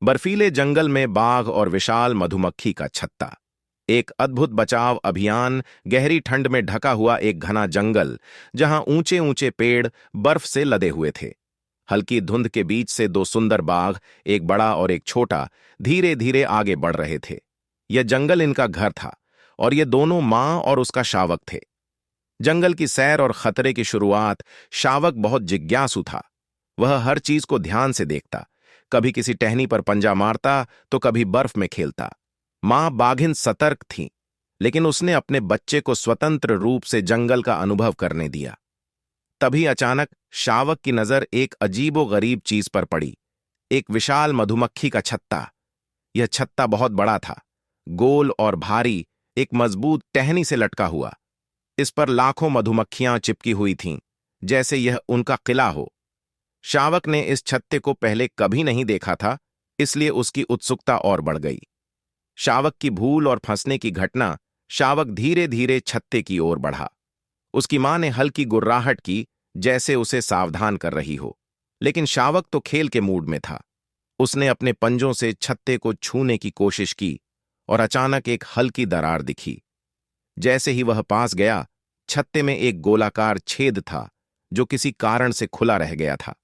बर्फीले जंगल में बाघ और विशाल मधुमक्खी का छत्ता। एक अद्भुत बचाव अभियान। गहरी ठंड में ढका हुआ एक घना जंगल, जहां ऊंचे ऊंचे पेड़ बर्फ से लदे हुए थे। हल्की धुंध के बीच से दो सुंदर बाघ, एक बड़ा और एक छोटा, धीरे धीरे आगे बढ़ रहे थे। यह जंगल इनका घर था और ये दोनों मां और उसका शावक थे। जंगल की सैर और खतरे की शुरुआत। शावक बहुत जिज्ञासु था। वह हर चीज को ध्यान से देखता, कभी किसी टहनी पर पंजा मारता तो कभी बर्फ में खेलता। मां बाघिन सतर्क थी, लेकिन उसने अपने बच्चे को स्वतंत्र रूप से जंगल का अनुभव करने दिया। तभी अचानक शावक की नजर एक अजीबोगरीब चीज पर पड़ी। एक विशाल मधुमक्खी का छत्ता। यह छत्ता बहुत बड़ा था, गोल और भारी, एक मजबूत टहनी से लटका हुआ। इस पर लाखों मधुमक्खियां चिपकी हुई थीं, जैसे यह उनका किला हो। शावक ने इस छत्ते को पहले कभी नहीं देखा था, इसलिए उसकी उत्सुकता और बढ़ गई। शावक की भूल और फंसने की घटना। शावक धीरे धीरे छत्ते की ओर बढ़ा। उसकी मां ने हल्की गुर्राहट की, जैसे उसे सावधान कर रही हो, लेकिन शावक तो खेल के मूड में था। उसने अपने पंजों से छत्ते को छूने की कोशिश की और अचानक एक हल्की दरार दिखी। जैसे ही वह पास गया, छत्ते में एक गोलाकार छेद था जो किसी कारण से खुला रह गया था।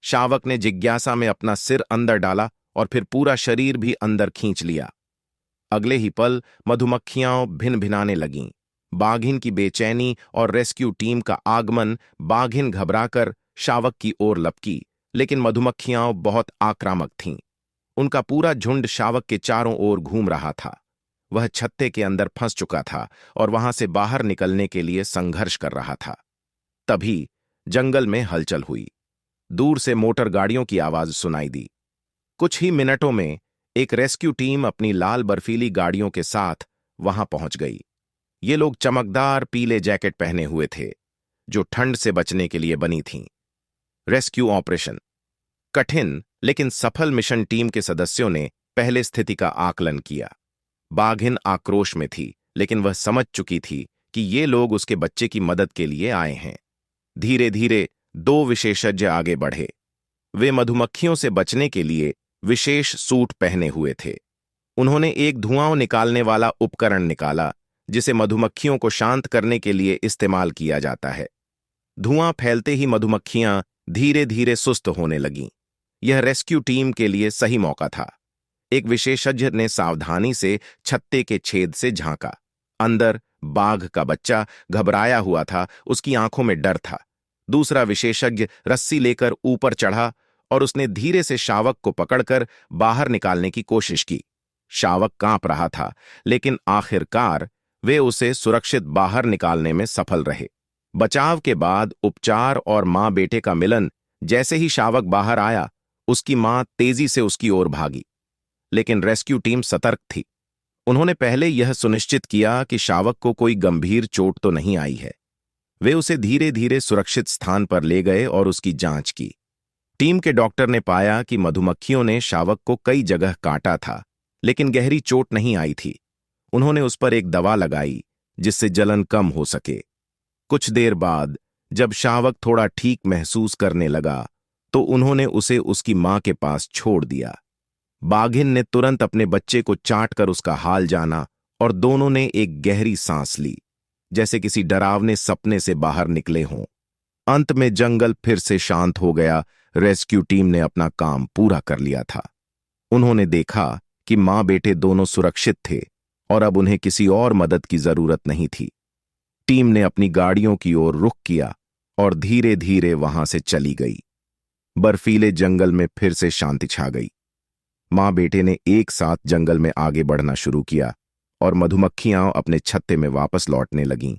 शावक ने जिज्ञासा में अपना सिर अंदर डाला और फिर पूरा शरीर भी अंदर खींच लिया। अगले ही पल मधुमक्खियां भिन-भिनाने लगीं। बाघिन की बेचैनी और रेस्क्यू टीम का आगमन। बाघिन घबराकर शावक की ओर लपकी, लेकिन मधुमक्खियां बहुत आक्रामक थीं। उनका पूरा झुंड शावक के चारों ओर घूम रहा था। वह छत्ते के अंदर फंस चुका था और वहां से बाहर निकलने के लिए संघर्ष कर रहा था। तभी जंगल में हलचल हुई। दूर से मोटर गाड़ियों की आवाज सुनाई दी। कुछ ही मिनटों में एक रेस्क्यू टीम अपनी लाल बर्फीली गाड़ियों के साथ वहां पहुंच गई। ये लोग चमकदार पीले जैकेट पहने हुए थे, जो ठंड से बचने के लिए बनी थीं। Rescue operation. कठिन लेकिन सफल मिशन। टीम के सदस्यों ने पहले स्थिति का आकलन किया। बाघिन आक्रोश में थी, लेकिन वह समझ चुकी थी कि ये लोग उसके बच्चे की मदद के लिए आए हैं। धीरे धीरे दो विशेषज्ञ आगे बढ़े। वे मधुमक्खियों से बचने के लिए विशेष सूट पहने हुए थे। उन्होंने एक धुआं निकालने वाला उपकरण निकाला, जिसे मधुमक्खियों को शांत करने के लिए इस्तेमाल किया जाता है। धुआं फैलते ही मधुमक्खियां धीरे धीरे सुस्त होने लगीं। यह रेस्क्यू टीम के लिए सही मौका था। एक विशेषज्ञ ने सावधानी से छत्ते के छेद से झांका। अंदर बाघ का बच्चा घबराया हुआ था, उसकी आंखों में डर था। दूसरा विशेषज्ञ रस्सी लेकर ऊपर चढ़ा और उसने धीरे से शावक को पकड़कर बाहर निकालने की कोशिश की। शावक कांप रहा था, लेकिन आखिरकार वे उसे सुरक्षित बाहर निकालने में सफल रहे। बचाव के बाद उपचार और मां बेटे का मिलन। जैसे ही शावक बाहर आया, उसकी मां तेजी से उसकी ओर भागी, लेकिन रेस्क्यू टीम सतर्क थी। उन्होंने पहले यह सुनिश्चित किया कि शावक को कोई गंभीर चोट तो नहीं आई है। वे उसे धीरे धीरे सुरक्षित स्थान पर ले गए और उसकी जांच की। टीम के डॉक्टर ने पाया कि मधुमक्खियों ने शावक को कई जगह काटा था, लेकिन गहरी चोट नहीं आई थी। उन्होंने उस पर एक दवा लगाई, जिससे जलन कम हो सके। कुछ देर बाद जब शावक थोड़ा ठीक महसूस करने लगा, तो उन्होंने उसे उसकी मां के पास छोड़ दिया। बाघिन ने तुरंत अपने बच्चे को चाटकर उसका हाल जाना और दोनों ने एक गहरी सांस ली, जैसे किसी डरावने सपने से बाहर निकले हों। अंत में जंगल फिर से शांत हो गया। रेस्क्यू टीम ने अपना काम पूरा कर लिया था। उन्होंने देखा कि मां बेटे दोनों सुरक्षित थे और अब उन्हें किसी और मदद की जरूरत नहीं थी। टीम ने अपनी गाड़ियों की ओर रुख किया और धीरे धीरे वहां से चली गई। बर्फीले जंगल में फिर से शांति छा गई। मां बेटे ने एक साथ जंगल में आगे बढ़ना शुरू किया और मधुमक्खियां अपने छत्ते में वापस लौटने लगीं।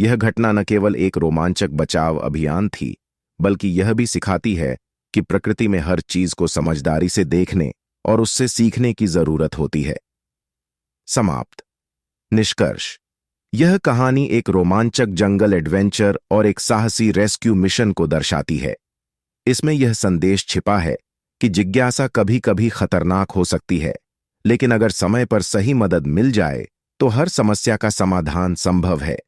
यह घटना न केवल एक रोमांचक बचाव अभियान थी, बल्कि यह भी सिखाती है कि प्रकृति में हर चीज को समझदारी से देखने और उससे सीखने की जरूरत होती है। समाप्त। निष्कर्ष। यह कहानी एक रोमांचक जंगल एडवेंचर और एक साहसी रेस्क्यू मिशन को दर्शाती है। इसमें यह संदेश छिपा है कि जिज्ञासा कभी कभी खतरनाक हो सकती है, लेकिन अगर समय पर सही मदद मिल जाए तो हर समस्या का समाधान संभव है।